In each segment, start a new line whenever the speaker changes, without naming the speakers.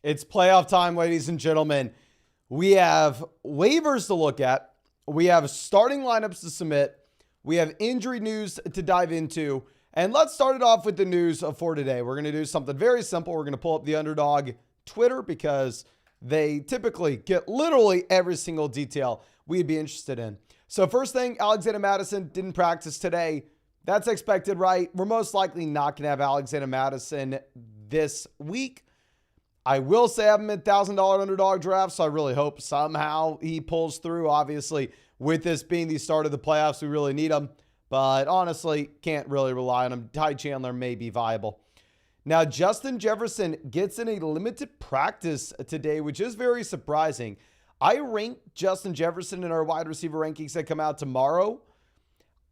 It's playoff time, ladies and gentlemen. We have waivers to look at. We have starting lineups to submit. We have injury news to dive into. And let's start it off with the news for today. We're going to do something very simple. We're going to pull up the Underdog Twitter because they typically get literally every single detail we'd be interested in. So first thing, Alexander Mattison didn't practice today. That's expected, right? We're most likely not going to have Alexander Mattison this week. I will say I have him at $1,000 underdog draft, so I really hope somehow he pulls through. Obviously, with this being the start of the playoffs, we really need him. But honestly, can't really rely on him. Ty Chandler may be viable. Now, Justin Jefferson gets in a limited practice today, which is very surprising. I ranked Justin Jefferson in our wide receiver rankings that come out tomorrow.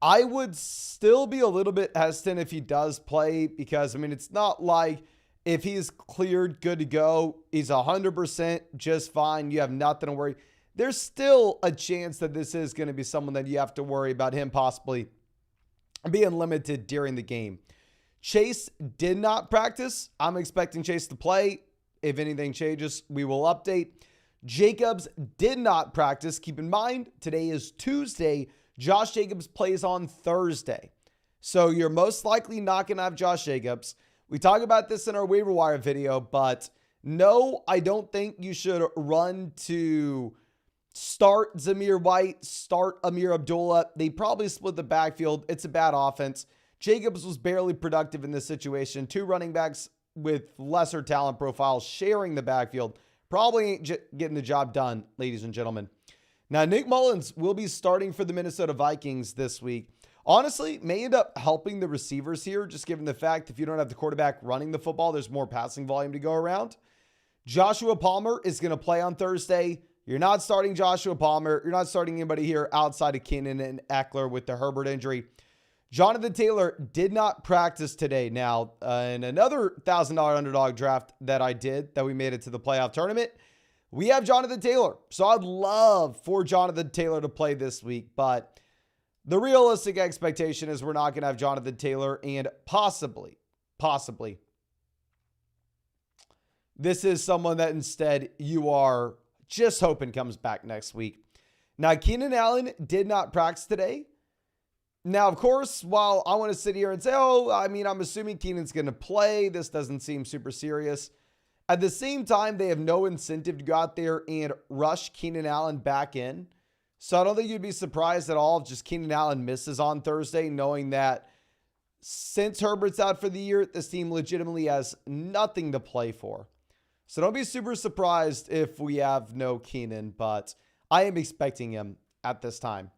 I would still be a little bit hesitant if he does play because, I mean, it's not like if he's cleared, good to go, he's 100% just fine. You have nothing to worry. There's still a chance that this is going to be someone that you have to worry about him possibly being limited during the game. Chase did not practice. I'm expecting Chase to play. If anything changes, we will update. Jacobs did not practice. Keep in mind, today is Tuesday. Josh Jacobs plays on Thursday. So you're most likely not going to have Josh Jacobs. We talk about this in our waiver wire video, but no, I don't think you should run to start Zamir White, start Amir Abdullah. They probably split the backfield. It's a bad offense. Jacobs was barely productive in this situation. Two running backs with lesser talent profiles sharing the backfield. Probably ain't getting the job done, ladies and gentlemen. Now, Nick Mullins will be starting for the Minnesota Vikings this week. Honestly, may end up helping the receivers here, just given the fact if you don't have the quarterback running the football, there's more passing volume to go around. Joshua Palmer is going to play on Thursday. You're not starting Joshua Palmer. You're not starting anybody here outside of Keenan and Eckler with the Herbert injury. Jonathan Taylor did not practice today. Now, in another $1,000 underdog draft that I did, that we made it to the playoff tournament, we have Jonathan Taylor. So I'd love for Jonathan Taylor to play this week, but the realistic expectation is we're not going to have Jonathan Taylor, and possibly, this is someone that instead you are just hoping comes back next week. Now, Keenan Allen did not practice today. Now, of course, while I want to sit here and say, I'm assuming Keenan's going to play. This doesn't seem super serious. At the same time, they have no incentive to go out there and rush Keenan Allen back in. So I don't think you'd be surprised at all if just Keenan Allen misses on Thursday, knowing that since Herbert's out for the year, this team legitimately has nothing to play for. So don't be super surprised if we have no Keenan, but I am expecting him at this time.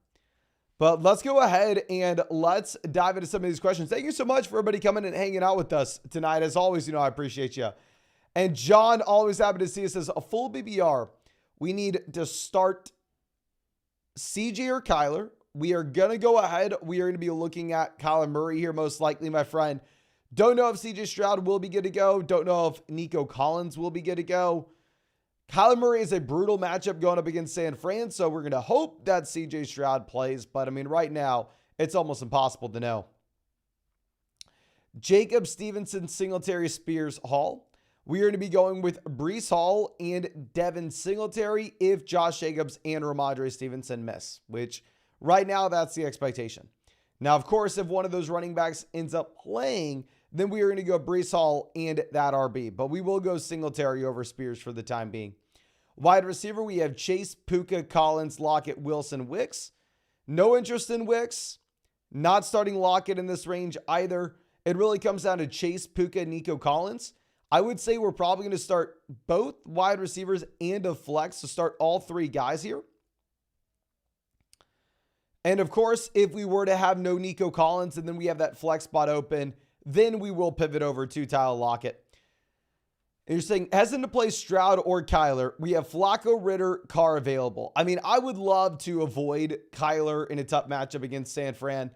But let's go ahead and let's dive into some of these questions. Thank you so much for everybody coming and hanging out with us tonight. As always, I appreciate you. And John, always happy to see us, says a full BBR. We need to start CJ or Kyler. We are going to go ahead. We are going to be looking at Kyler Murray here, most likely, my friend. Don't know if CJ Stroud will be good to go. Don't know if Nico Collins will be good to go. Kyler Murray is a brutal matchup going up against San Fran, so we're going to hope that CJ Stroud plays. But, right now, it's almost impossible to know. Jacob Stevenson, Singletary, Spears, Hall. We are going to be going with Breece Hall and Devin Singletary if Josh Jacobs and Ramondre Stevenson miss, which right now that's the expectation. Now, of course, if one of those running backs ends up playing, then we are going to go Breece Hall and that RB, but we will go Singletary over Spears for the time being. Wide receiver, we have Chase, Puka, Collins, Lockett, Wilson, Wicks. No interest in Wicks. Not starting Lockett in this range either. It really comes down to Chase, Puka, Nico Collins. I would say we're probably going to start both wide receivers and a flex to start all three guys here. And of course, if we were to have no Nico Collins and then we have that flex spot open, then we will pivot over to Tyler Lockett. And you're saying hesitant to play Stroud or Kyler. We have Flacco, Ritter, Carr available. I would love to avoid Kyler in a tough matchup against San Fran.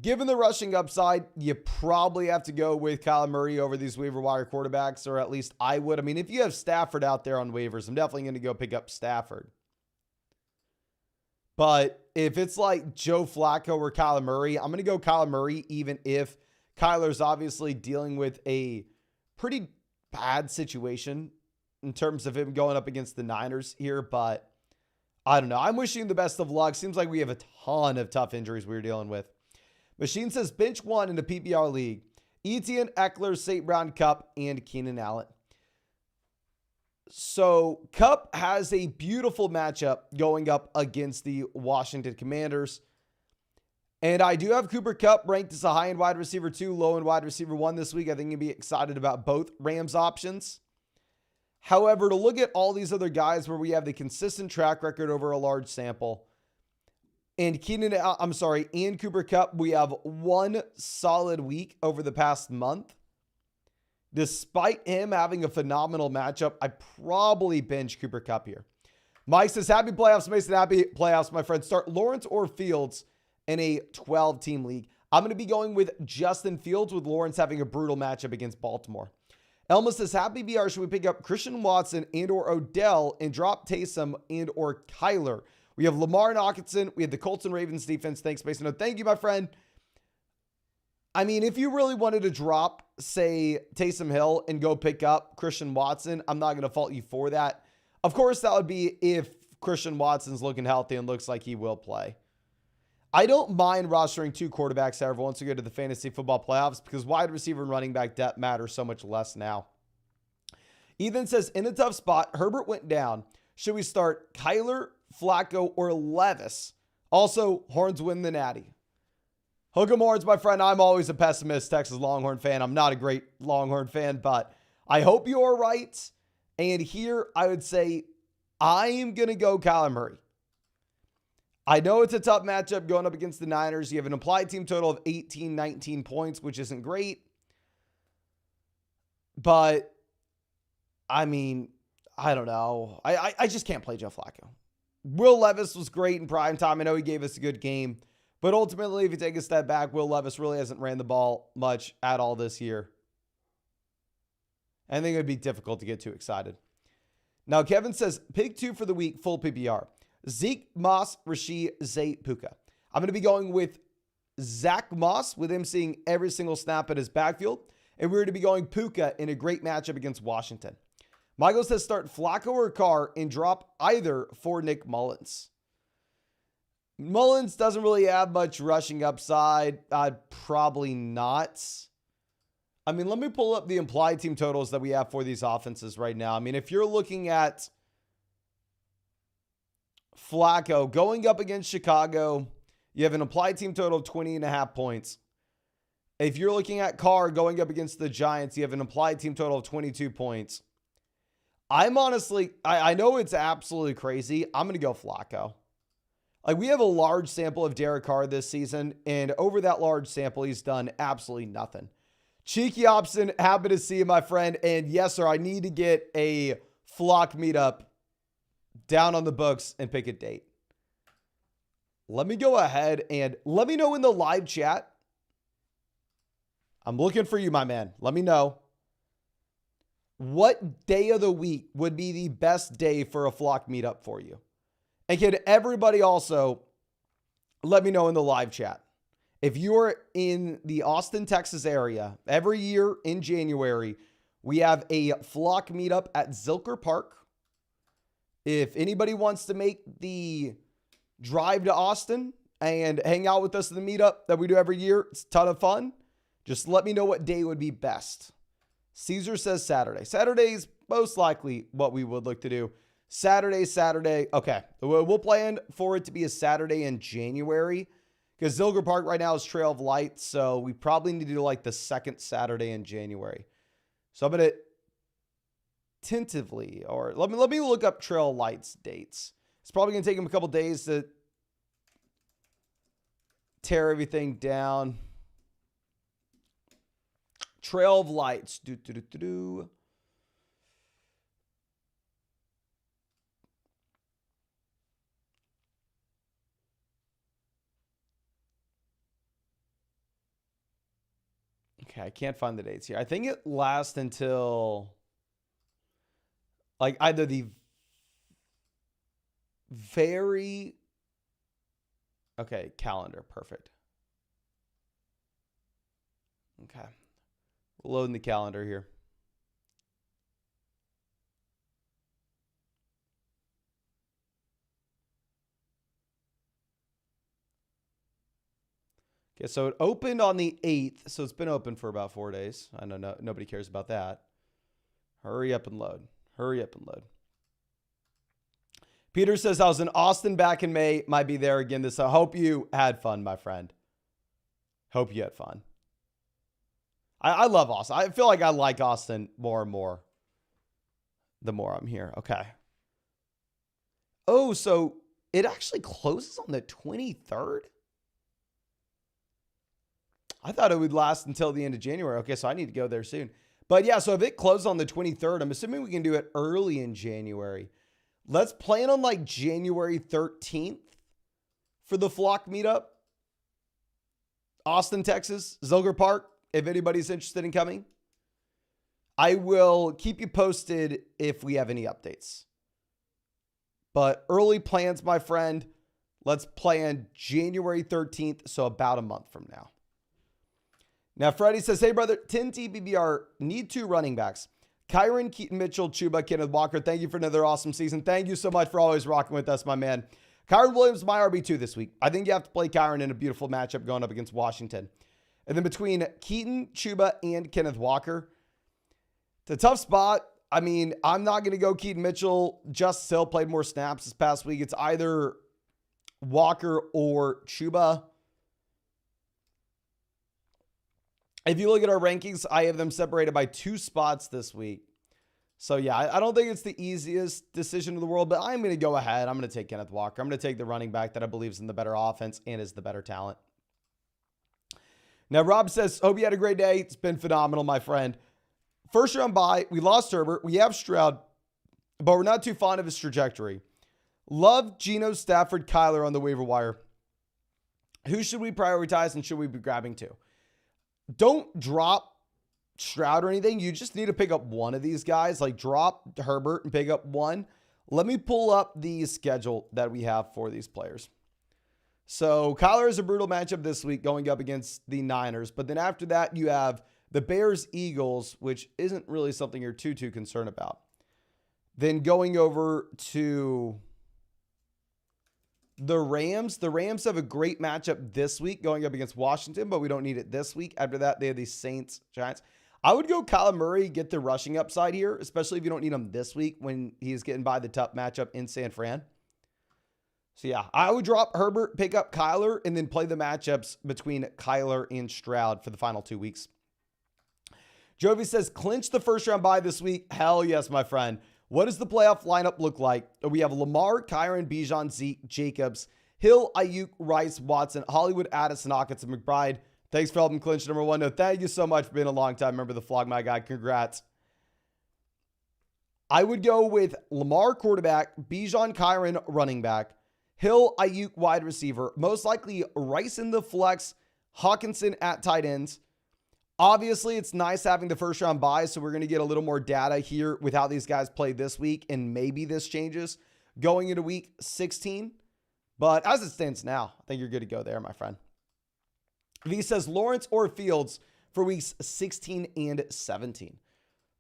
Given the rushing upside, you probably have to go with Kyler Murray over these waiver wire quarterbacks, or at least I would. If you have Stafford out there on waivers, I'm definitely going to go pick up Stafford. But if it's like Joe Flacco or Kyler Murray, I'm going to go Kyler Murray, even if Kyler's obviously dealing with a pretty bad situation in terms of him going up against the Niners here, but I don't know. I'm wishing him the best of luck. Seems like we have a ton of tough injuries we're dealing with. Machine says bench one in the PPR league. Etienne, Eckler, St. Brown, Cup, and Keenan Allen. So Cup has a beautiful matchup going up against the Washington Commanders. And I do have Cooper Kupp ranked as a high-end wide receiver 2, low-end wide receiver 1 this week. I think you'll be excited about both Rams options. However, to look at all these other guys where we have the consistent track record over a large sample, and Cooper Kupp, we have one solid week over the past month. Despite him having a phenomenal matchup, I probably bench Cooper Kupp here. Mike says, happy playoffs, Mason. Happy playoffs, my friend. Start Lawrence or Fields in a 12-team league. I'm going to be going with Justin Fields, with Lawrence having a brutal matchup against Baltimore. Elma says, happy BR, should we pick up Christian Watson and or Odell and drop Taysom and or Kyler? We have Lamar and Hawkinson. We have the Colts and Ravens defense. Thanks, Mason. No, thank you, my friend. I mean, if you really wanted to drop, say, Taysom Hill and go pick up Christian Watson, I'm not going to fault you for that. Of course, that would be if Christian Watson's looking healthy and looks like he will play. I don't mind rostering 2 quarterbacks, however, once we go to the fantasy football playoffs, because wide receiver and running back depth matters so much less now. Ethan says, in a tough spot, Herbert went down. Should we start Kyler, Flacco, or Levis? Also, Horns win the Natty. Hook 'em Horns, my friend. I'm always a pessimist Texas Longhorn fan. I'm not a great Longhorn fan, but I hope you're right. And here, I would say I am going to go Kyler Murray. I know it's a tough matchup going up against the Niners. You have an implied team total of 18, 19 points, which isn't great. But, I mean, I don't know. I just can't play Joe Flacco. Will Levis was great in prime time. I know he gave us a good game. But ultimately, if you take a step back, Will Levis really hasn't ran the ball much at all this year. I think it would be difficult to get too excited. Now, Kevin says, pick 2 for the week, full PPR. Zeke, Moss, Rashid, Zay, Puka. I'm going to be going with Zach Moss, with him seeing every single snap at his backfield. And we're going to be going Puka in a great matchup against Washington. Michael says, start Flacco or Carr and drop either for Nick Mullins. Mullins doesn't really have much rushing upside. Probably not. I mean, let me pull up the implied team totals that we have for these offenses right now. I mean, if you're looking at Flacco going up against Chicago, you have an implied team total of 20.5 points. If you're looking at Carr going up against the Giants, you have an implied team total of 22 points. I'm honestly, I know it's absolutely crazy. I'm going to go Flacco. Like, we have a large sample of Derek Carr this season, and over that large sample, he's done absolutely nothing. Cheeky Option, happy to see you, my friend. And yes, sir, I need to get a flock meetup down on the books and pick a date. Let me go ahead and let me know in the live chat. I'm looking for you, my man. Let me know. What day of the week would be the best day for a flock meetup for you? And can everybody also let me know in the live chat? If you're in the Austin, Texas area, every year in January, we have a flock meetup at Zilker Park. If anybody wants to make the drive to Austin and hang out with us in the meetup that we do every year, it's a ton of fun. Just let me know what day would be best. Caesar says Saturday. Saturday is most likely what we would look to do. Saturday. Okay. We'll plan for it to be a Saturday in January, because Zilker Park right now is Trail of Light. So we probably need to do like the second Saturday in January. So I'm going to tentatively, or let me look up Trail of Light's dates. It's probably going to take them a couple days to tear everything down. Trail of Lights. Okay, I can't find the dates here. I think it lasts until like either the very... Okay, calendar. Perfect. Okay. Loading the calendar here. Okay, so it opened on the 8th, so it's been open for about 4 days. I know nobody cares about that. Hurry up and load. Hurry up and load. Peter says, I was in Austin back in May. Might be there again this. I hope you had fun, my friend. Hope you had fun. I love Austin. I feel like I like Austin more and more the more I'm here. Okay. Oh, so it actually closes on the 23rd? I thought it would last until the end of January. Okay, so I need to go there soon. But yeah, so if it closes on the 23rd, I'm assuming we can do it early in January. Let's plan on like January 13th for the Flock meetup. Austin, Texas, Zilker Park, if anybody's interested in coming. I will keep you posted if we have any updates. But early plans, my friend, let's plan January 13th, so about a month from now. Now, Freddie says, hey, brother, 10 TBBR, need 2 running backs. Kyron, Keaton Mitchell, Chuba, Kenneth Walker. Thank you for another awesome season. Thank you so much for always rocking with us, my man. Kyron Williams, my RB2 this week. I think you have to play Kyron in a beautiful matchup going up against Washington. And then between Keaton, Chuba, and Kenneth Walker, it's a tough spot. I mean, I'm not going to go Keaton Mitchell. Justice Hill played more snaps this past week. It's either Walker or Chuba. If you look at our rankings, I have them separated by 2 spots this week. So yeah, I don't think it's the easiest decision in the world, but I'm going to go ahead. I'm going to take Kenneth Walker. I'm going to take the running back that I believe is in the better offense and is the better talent. Now, Rob says, hope you had a great day. It's been phenomenal, my friend. First round bye. We lost Herbert. We have Stroud, but we're not too fond of his trajectory. Love Geno, Stafford, Kyler on the waiver wire. Who should we prioritize and should we be grabbing to? Don't drop Stroud or anything. You just need to pick up one of these guys. Like drop Herbert and pick up one. Let me pull up the schedule that we have for these players. So Kyler is a brutal matchup this week going up against the Niners. But then after that, you have the Bears, Eagles, which isn't really something you're too concerned about. Then going over to the Rams. The Rams have a great matchup this week going up against Washington, but we don't need it this week. After that, they have the Saints, Giants. I would go Kyler Murray, get the rushing upside here, especially if you don't need him this week when he's getting by the tough matchup in San Fran. So yeah, I would drop Herbert, pick up Kyler, and then play the matchups between Kyler and Stroud for the final 2 weeks. Jovi says, clinch the first round bye this week. Hell yes, my friend. What does the playoff lineup look like? We have Lamar, Kyron, Bijan, Zeke, Jacobs, Hill, Ayuk, Rice, Watson, Hollywood, Addison, Hawkinson, McBride. Thanks for helping clinch number 1. No, thank you so much for being a long time member of the Flog, my guy. Congrats. I would go with Lamar, quarterback, Bijan, Kyron, running back, Hill, Ayuk, wide receiver, most likely Rice in the flex, Hawkinson at tight ends. Obviously, it's nice having the first round bye, so we're going to get a little more data here with how these guys played this week, and maybe this changes going into week 16. But as it stands now, I think you're good to go there, my friend. V says Lawrence or Fields for weeks 16 and 17.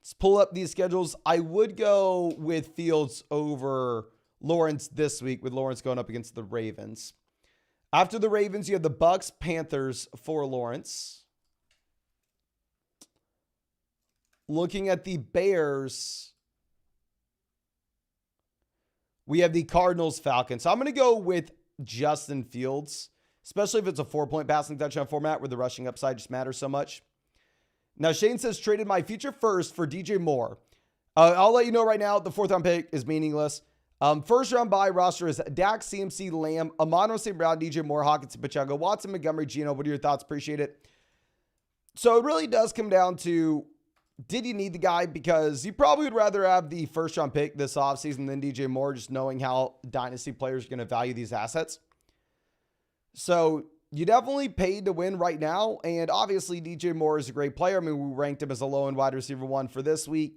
Let's pull up these schedules. I would go with Fields over Lawrence this week, with Lawrence going up against the Ravens. After the Ravens, you have the Bucks, Panthers for Lawrence. Looking at the Bears, we have the Cardinals, Falcons. So I'm going to go with Justin Fields, especially if it's a 4-point passing touchdown format where the rushing upside just matters so much. Now, Shane says, traded my future first for DJ Moore. I'll let you know right now, the 4th round pick is meaningless. First round bye roster is Dak, CMC, Lamb, Amon-Ra St. Brown, DJ Moore, Hawkinson, Pacheco, Watson, Montgomery, Geno. What are your thoughts? Appreciate it. So it really does come down to, did you need the guy? Because you probably would rather have the first round pick this offseason than DJ Moore, just knowing how dynasty players are going to value these assets. So you definitely paid to win right now. And obviously DJ Moore is a great player. I mean, we ranked him as a low end wide receiver 1 for this week.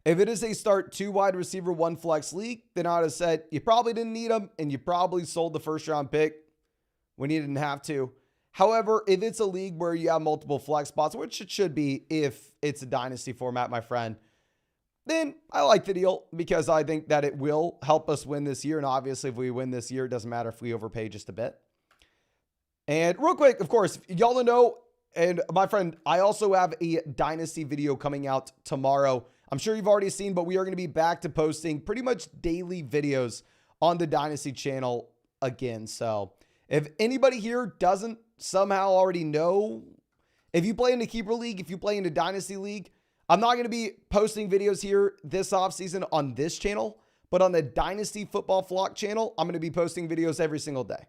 If it is a start 2 wide receiver 1 flex league, then I would have said you probably didn't need him and you probably sold the first round pick when you didn't have to. However, if it's a league where you have multiple flex spots, which it should be if it's a dynasty format, my friend, then I like the deal because I think that it will help us win this year. And obviously, if we win this year, it doesn't matter if we overpay just a bit. And real quick, of course, y'all don't know, and my friend, I also have a Dynasty video coming out tomorrow. I'm sure you've already seen, but we are going to be back to posting pretty much daily videos on the Dynasty channel again. So if anybody here doesn't somehow already know, if you play in the Keeper League, if you play in the Dynasty League, I'm not going to be posting videos here this offseason on this channel, but on the Dynasty Football Flock channel, I'm going to be posting videos every single day.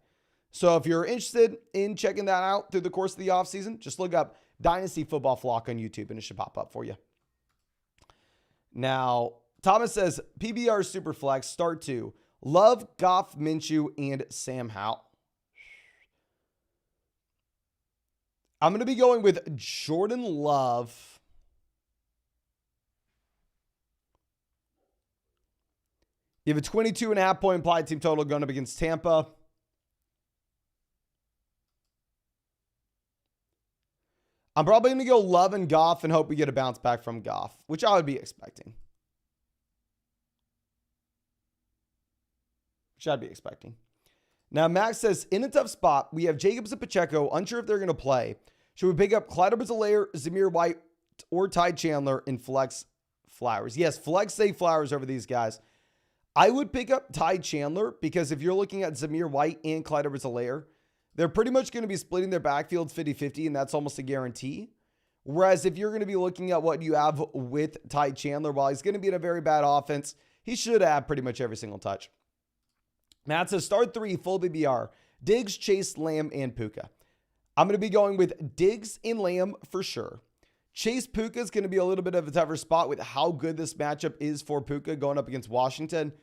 So if you're interested in checking that out through the course of the offseason, just look up Dynasty Football Flock on YouTube and it should pop up for you. Now, Thomas says, PBR Superflex, start 2. Love, Goff, Minshew, and Sam Howell. I'm going to be going with Jordan Love. You have a 22.5 point implied team total going up against Tampa. I'm probably going to go Love and Goff and hope we get a bounce back from Goff, which I would be expecting. Now, Max says, in a tough spot, we have Jacobs and Pacheco, unsure if they're going to play. Should we pick up Clyde Edwards-Helaire, Zamir White, or Ty Chandler in flex Flowers? Yes, flex say Flowers over these guys. I would pick up Ty Chandler because if you're looking at Zamir White and Clyde Edwards-Helaire, they're pretty much going to be splitting their backfields 50-50, and that's almost a guarantee. Whereas if you're going to be looking at what you have with Ty Chandler, while he's going to be in a very bad offense, he should have pretty much every single touch. Matt says, start 3, full BBR. Diggs, Chase, Lamb, and Puka. I'm going to be going with Diggs and Lamb for sure. Chase Puka is going to be a little bit of a tougher spot with how good this matchup is for Puka going up against Washington.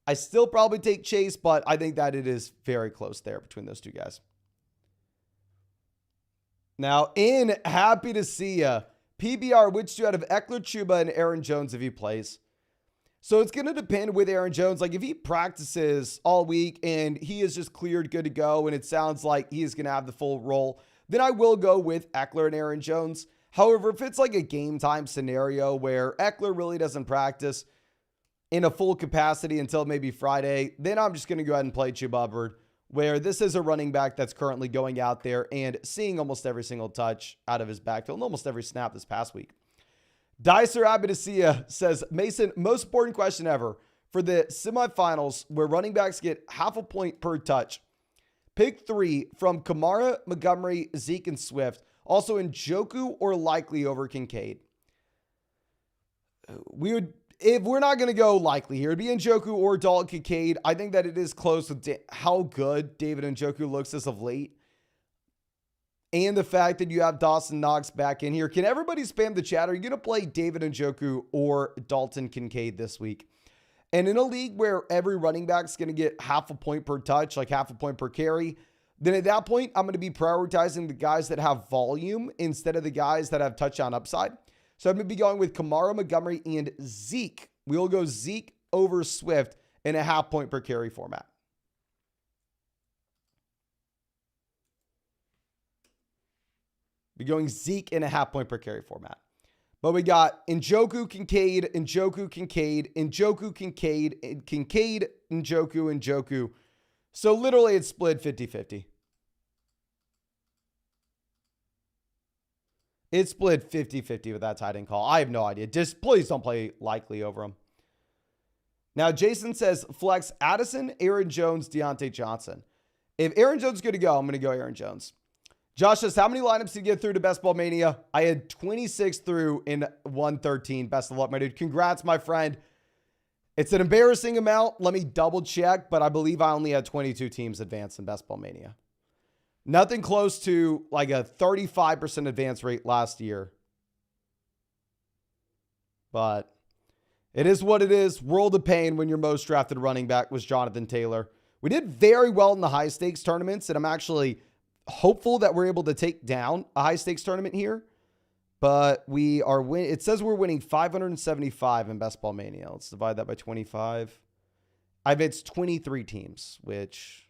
I still probably take Chase, but I think that it is very close there between those two guys. Now, in happy to see ya. PBR, which two out of Eckler, Chuba, and Aaron Jones if he plays? So it's going to depend with Aaron Jones. Like if he practices all week and he is just cleared, good to go, and it sounds like he's going to have the full role, then I will go with Eckler and Aaron Jones. However, if it's like a game time scenario where Eckler really doesn't practice in a full capacity until maybe Friday, then I'm just going to go ahead and play Chuba Hubbard, where this is a running back that's currently going out there and seeing almost every single touch out of his backfield and almost every snap this past week. Dicer Abitasia says, Mason, most important question ever. For the semifinals where running backs get half a point per touch, pick 3 from Kamara, Montgomery, Zeke, and Swift. Also Njoku or Likely over Kincaid. If we're not going to go Likely here, it'd be Njoku or Dalton Kincaid. I think that it is close with how good David Njoku looks as of late. And the fact that you have Dawson Knox back in here. Can everybody spam the chat? Are you going to play David Njoku or Dalton Kincaid this week? And in a league where every running back is going to get half a point per touch, like half a point per carry, then at that point, I'm going to be prioritizing the guys that have volume instead of the guys that have touchdown upside. So I'm going to be going with Kamara, Montgomery, and Zeke. We will go Zeke over Swift in a half point per carry format. We're going Zeke in a half point per carry format. But we got Njoku, Kincaid, Njoku, Kincaid, Njoku, Kincaid, Kincaid, Njoku, Njoku. So literally it's split 50-50. It's split 50-50 with that tight end call. I have no idea. Just please don't play Likely over him. Now, Jason says, flex Addison, Aaron Jones, Deontay Johnson. If Aaron Jones is good to go, I'm going to go Aaron Jones. Josh says, how many lineups did you get through to Best Ball Mania? I had 26 through in 113. Best of luck, my dude. Congrats, my friend. It's an embarrassing amount. Let me double check, but I believe I only had 22 teams advance in Best Ball Mania. Nothing close to like a 35% advance rate last year. But it is what it is. World of pain when your most drafted running back was Jonathan Taylor. We did very well in the high stakes tournaments, and I'm actually hopeful that we're able to take down a high stakes tournament here. But we are it says we're winning 575 in Best Ball Mania. Let's divide that by 25. It's 23 teams, which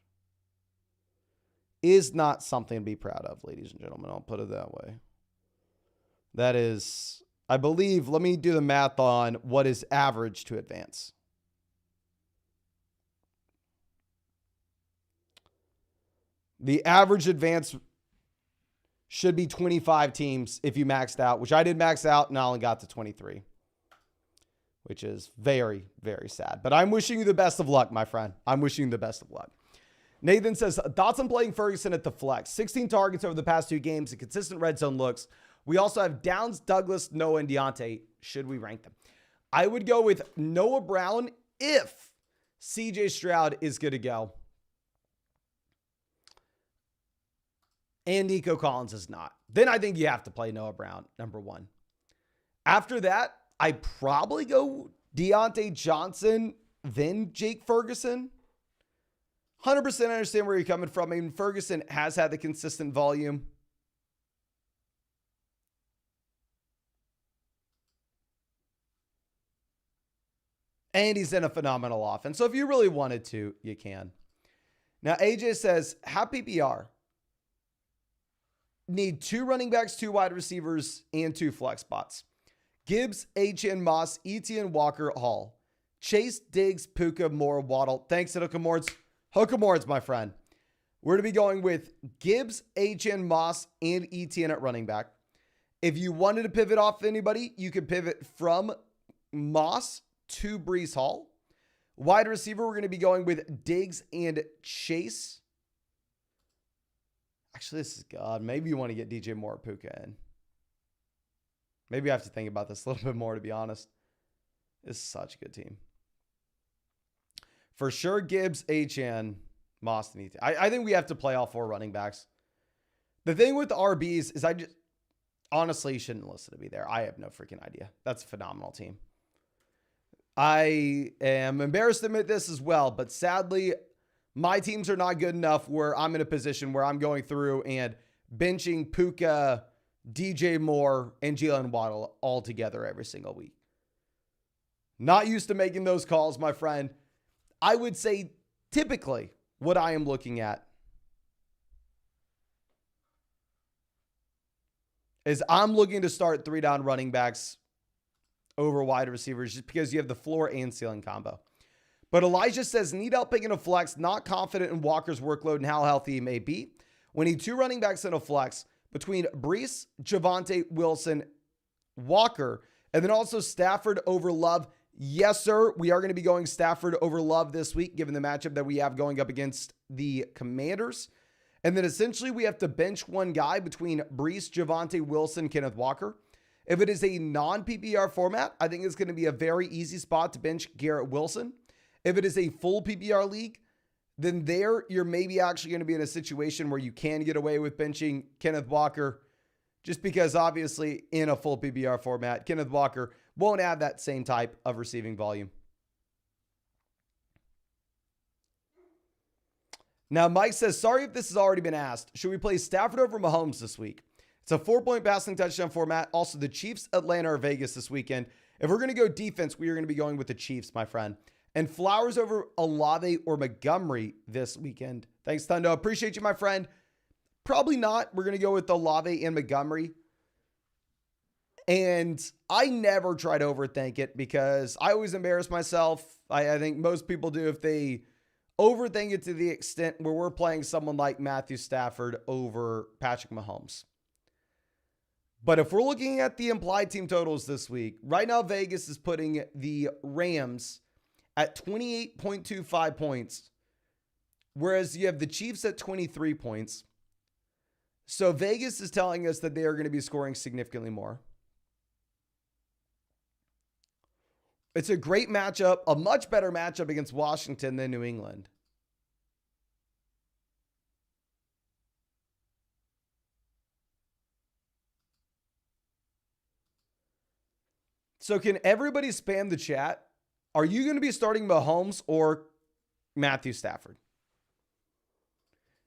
is not something to be proud of, ladies and gentlemen. I'll put it that way. That is, I believe, let me do the math on what is average to advance. The average advance should be 25 teams if you maxed out, which I did max out and I only got to 23, which is very, very sad. But I'm wishing you the best of luck, my friend. I'm wishing you the best of luck. Nathan says, thoughts on playing Ferguson at the flex. 16 targets over the past 2 games and consistent red zone looks. We also have Downs, Douglas, Noah, and Deontay. Should we rank them? I would go with Noah Brown if CJ Stroud is good to go. And Nico Collins is not. Then I think you have to play Noah Brown, number 1. After that, I probably go Deontay Johnson, then Jake Ferguson. 100% understand where you're coming from. I mean, Ferguson has had the consistent volume. And he's in a phenomenal offense. So if you really wanted to, you can. Now, AJ says, how PPR? Need 2 running backs, 2 wide receivers, and 2 flex spots. Gibbs, HN, Moss, ETN, Walker, Hall. Chase, Diggs, Puka, Moore, Waddle. Thanks to Hookamords, my friend. We're to be going with Gibbs, HN, Moss, and ETN at running back. If you wanted to pivot off anybody, you could pivot from Moss to Breece Hall. Wide receiver, we're going to be going with Diggs and Chase. Actually, this is God. Maybe you want to get DJ Moore or Puka in. Maybe I have to think about this a little bit more, to be honest. This is such a good team. For sure, Gibbs, HN, Moss, and ET. I think we have to play all 4 running backs. The thing with the RBs is I just honestly shouldn't listen to me there. I have no freaking idea. That's a phenomenal team. I am embarrassed to admit this as well, but sadly, my teams are not good enough where I'm in a position where I'm going through and benching Puka, DJ Moore, and Jalen Waddle all together every single week. Not used to making those calls, my friend. I would say typically what I am looking at is I'm looking to start 3-down running backs over wide receivers just because you have the floor and ceiling combo. But Elijah says, need help picking a flex, not confident in Walker's workload and how healthy he may be. We need 2 running backs in a flex between Breece, Javonte Wilson, Walker, and then also Stafford over Love. Yes, sir. We are going to be going Stafford over Love this week, given the matchup that we have going up against the Commanders. And then essentially we have to bench one guy between Breece, Javonte Wilson, Kenneth Walker. If it is a non-PPR format, I think it's going to be a very easy spot to bench Garrett Wilson. If it is a full PPR league, then there you're maybe actually going to be in a situation where you can get away with benching Kenneth Walker, just because obviously in a full PPR format, Kenneth Walker won't have that same type of receiving volume. Now, Mike says, sorry if this has already been asked. Should we play Stafford over Mahomes this week? It's a 4-point passing touchdown format. Also, the Chiefs, Atlanta, or Vegas this weekend. If we're going to go defense, we are going to be going with the Chiefs, my friend. And Flowers over Olave or Montgomery this weekend. Thanks, Thundo. Appreciate you, my friend. Probably not. We're going to go with Olave and Montgomery. And I never try to overthink it because I always embarrass myself. I think most people do if they overthink it to the extent where we're playing someone like Matthew Stafford over Patrick Mahomes. But if we're looking at the implied team totals this week, right now Vegas is putting the Rams at 28.25 points, whereas you have the Chiefs at 23 points. So Vegas is telling us that they are going to be scoring significantly more. It's a great matchup, a much better matchup against Washington than New England. So can everybody spam the chat? Are you going to be starting Mahomes or Matthew Stafford?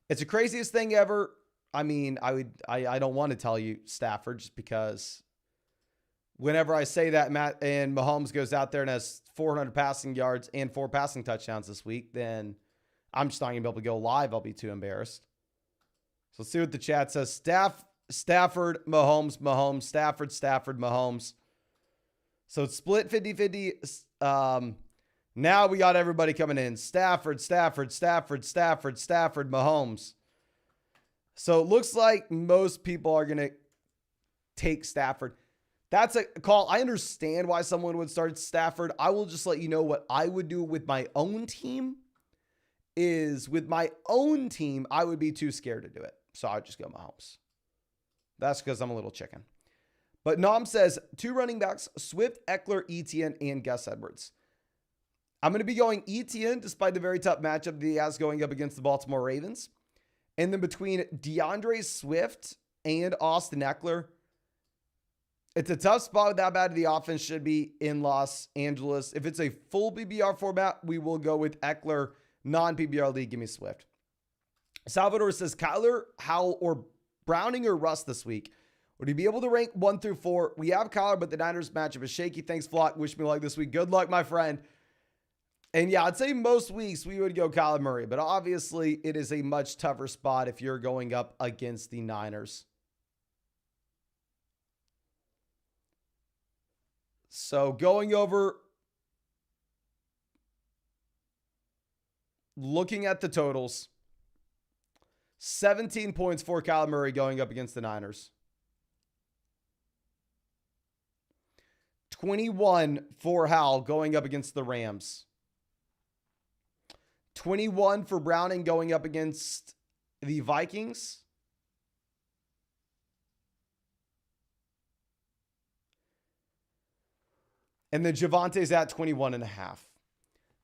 It's the craziest thing ever. I mean, I don't want to tell you Stafford just because whenever I say that and Mahomes goes out there and has 400 passing yards and 4 passing touchdowns this week, then I'm just not going to be able to go live. I'll be too embarrassed. So let's see what the chat says. Stafford, Mahomes, Stafford, Mahomes. So it's split 50-50. Now we got everybody coming in. Stafford, Mahomes. So it looks like most people are going to take Stafford. That's a call. I understand why someone would start Stafford. I will just let you know what I would do with my own team I would be too scared to do it. So I would just go Mahomes. That's because I'm a little chicken. But Nom says 2 running backs, Swift, Eckler, Etienne, and Gus Edwards. I'm going to be going Etienne despite the very tough matchup that he has going up against the Baltimore Ravens. And then between DeAndre Swift and Austin Eckler, it's a tough spot with that bad. The offense should be in Los Angeles. If it's a full PPR format, we will go with Eckler. Non-PPR league, give me Swift. Salvador says Kyler, Howell, or Browning or Russ this week. Would he be able to rank 1 through 4? We have Kyler, but the Niners matchup is shaky. Thanks, Flock. Wish me luck this week. Good luck, my friend. And yeah, I'd say most weeks we would go Kyler Murray, but obviously it is a much tougher spot if you're going up against the Niners. So going over, looking at the totals, 17 points for Kyler Murray going up against the Niners. 21 for Howell going up against the Rams. 21 for Browning going up against the Vikings. And then Javante's at 21.5.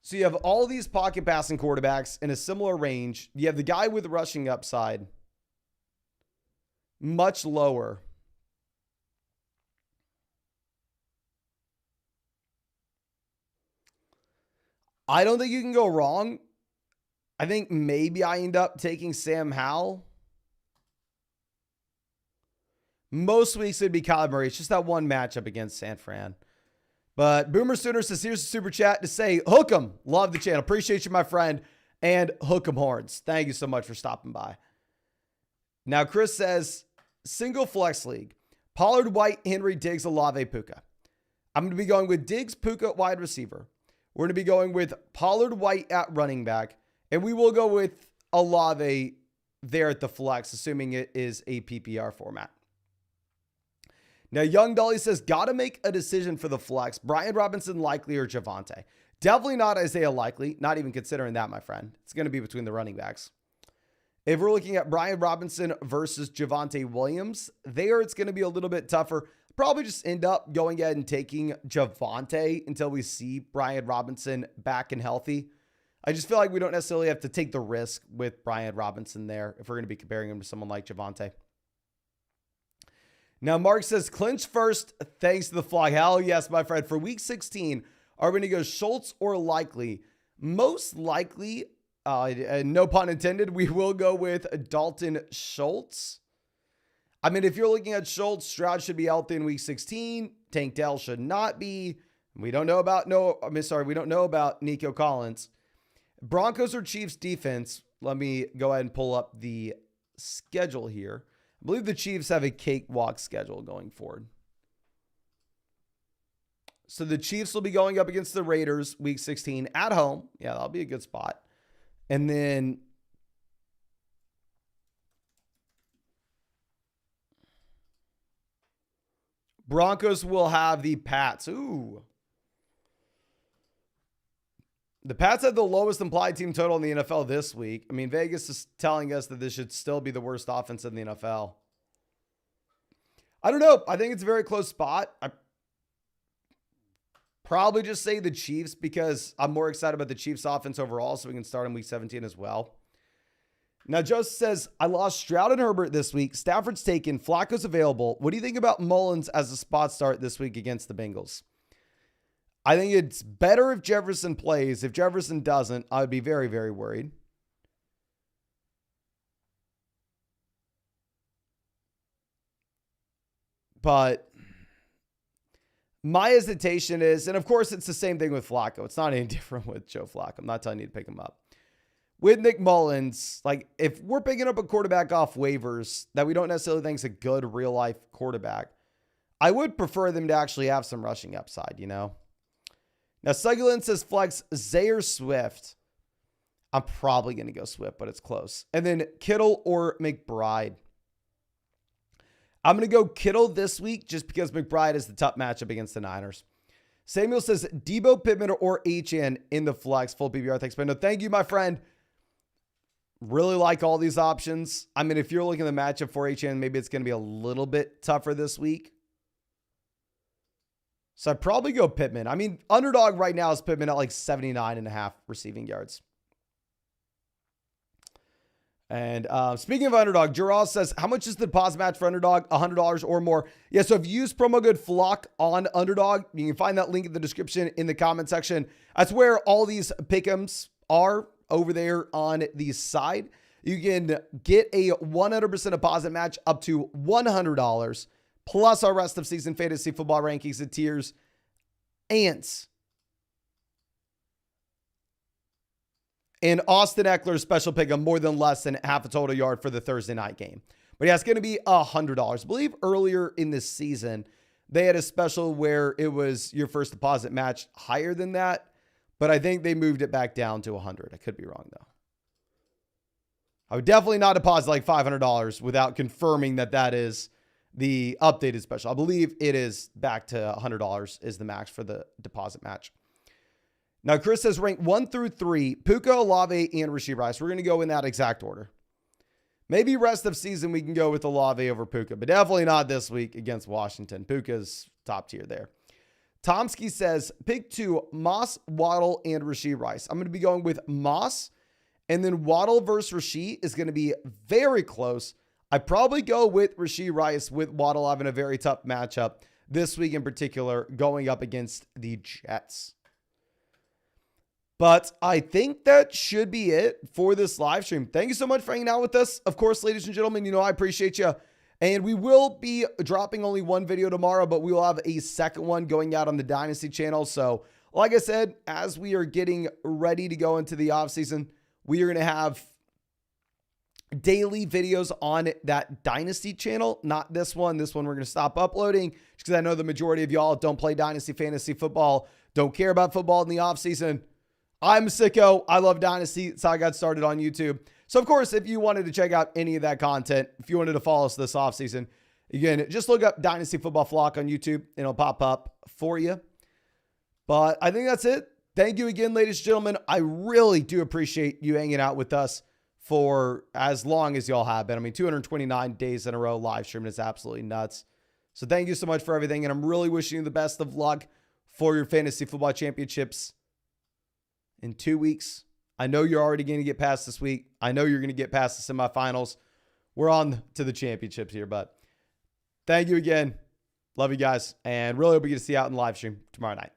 So you have all these pocket passing quarterbacks in a similar range. You have the guy with rushing upside much lower. I don't think you can go wrong. I think maybe I end up taking Sam Howell. Most weeks it'd be Kyler Murray. It's just that one matchup against San Fran. But Boomer Sooner says, here's a super chat to say, hook 'em. Love the channel. Appreciate you, my friend. And hook 'em horns. Thank you so much for stopping by. Now, Chris says, single flex league. Pollard, White, Henry, Diggs, Olave, Puka. I'm going to be going with Diggs, Puka at wide receiver. We're going to be going with Pollard, White at running back. And we will go with Olave there at the flex, assuming it is a PPR format. Now, Young Dolly says, got to make a decision for the flex. Brian Robinson likely or Javonte. Definitely not Isaiah likely. Not even considering that, my friend. It's going to be between the running backs. If we're looking at Brian Robinson versus Javonte Williams, there it's going to be a little bit tougher. Probably just end up going ahead and taking Javonte until we see Brian Robinson back and healthy. I just feel like we don't necessarily have to take the risk with Brian Robinson there if we're going to be comparing him to someone like Javonte. Now, Mark says, clinch first, thanks to the flag. Hell yes, my friend. For week 16, are we going to go Schultz or likely? Most likely, no pun intended, we will go with Dalton Schultz. I mean, if you're looking at Schultz, Stroud should be healthy in week 16. Tank Dell should not be. We don't know about we don't know about Nico Collins. Broncos or Chiefs defense. Let me go ahead and pull up the schedule here. I believe the Chiefs have a cakewalk schedule going forward. So the Chiefs will be going up against the Raiders week 16 at home. Yeah, that'll be a good spot. And then Broncos will have the Pats. Ooh. The Pats have the lowest implied team total in the NFL this week. I mean, Vegas is telling us that this should still be the worst offense in the NFL. I don't know. I think it's a very close spot. I probably just say the Chiefs because I'm more excited about the Chiefs offense overall, so we can start in week 17 as well. Now, Joseph says, I lost Stroud and Herbert this week. Stafford's taken. Flacco's available. What do you think about Mullins as a spot start this week against the Bengals? I think it's better if Jefferson plays. If Jefferson doesn't, I would be very, very worried. But my hesitation is, and of course it's the same thing with Flacco. It's not any different with Joe Flacco. I'm not telling you to pick him up. With Nick Mullins, like if we're picking up a quarterback off waivers that we don't necessarily think is a good real life quarterback, I would prefer them to actually have some rushing upside, you know? Now, Sugulin says flex Zaire Swift. I'm probably going to go Swift, but it's close. And then Kittle or McBride. I'm going to go Kittle this week just because McBride is the tough matchup against the Niners. Samuel says Debo, Pittman, or HN in the flex. Full PPR. Thanks, man. No, thank you, my friend. Really like all these options. I mean, if you're looking at the matchup for HN, maybe it's going to be a little bit tougher this week. So I'd probably go Pittman. I mean, underdog right now is Pittman at like 79.5 receiving yards. And speaking of underdog, Gerald says, how much is the deposit match for underdog? $100 or more. Yeah, so if you use promo code FLOCK on underdog, you can find that link in the description in the comment section. That's where all these pick'ems are over there on the side. You can get a 100% deposit match up to $100 plus our rest of season fantasy football rankings and tiers. And Austin Eckler's special pick of more than less than half a total yard for the Thursday night game. But yeah, it's going to be $100. I believe earlier in this season, they had a special where it was your first deposit match higher than that. But I think they moved it back down to $100. I could be wrong, though. I would definitely not deposit like $500 without confirming that that is the updated special. I believe it is back to $100 is the max for the deposit match. Now, Chris says rank 1 through 3, Puka, Olave, and Rashee Rice. We're going to go in that exact order. Maybe rest of season we can go with Olave over Puka, but definitely not this week against Washington. Puka's top tier there. Tomsky says pick 2, Moss, Waddle, and Rashee Rice. I'm going to be going with Moss, and then Waddle versus Rashee is going to be very close. I probably go with Rashee Rice with Waddle having a very tough matchup this week in particular, going up against the Jets. But I think that should be it for this live stream. Thank you so much for hanging out with us. Of course, ladies and gentlemen, you know I appreciate you. And we will be dropping only one video tomorrow, but we will have a second one going out on the Dynasty channel. So, like I said, as we are getting ready to go into the offseason, we are going to have daily videos on that Dynasty channel, not this one. This one we're going to stop uploading just because I know the majority of y'all don't play Dynasty fantasy football, don't care about football in the offseason. I'm a sicko. I love Dynasty. That's how I got started on YouTube. So, of course, if you wanted to check out any of that content, if you wanted to follow us this offseason, again, just look up Dynasty Football Flock on YouTube, and it'll pop up for you. But I think that's it. Thank you again, ladies and gentlemen. I really do appreciate you hanging out with us for as long as y'all have been. I mean, 229 days in a row live streaming is absolutely nuts. So thank you so much for everything, and I'm really wishing you the best of luck for your fantasy football championships in 2 weeks. I know you're already going to get past this week. I know you're going to get past the semifinals. We're on to the championships here, but thank you again. Love you guys, and really hope we get to see you out in the live stream tomorrow night.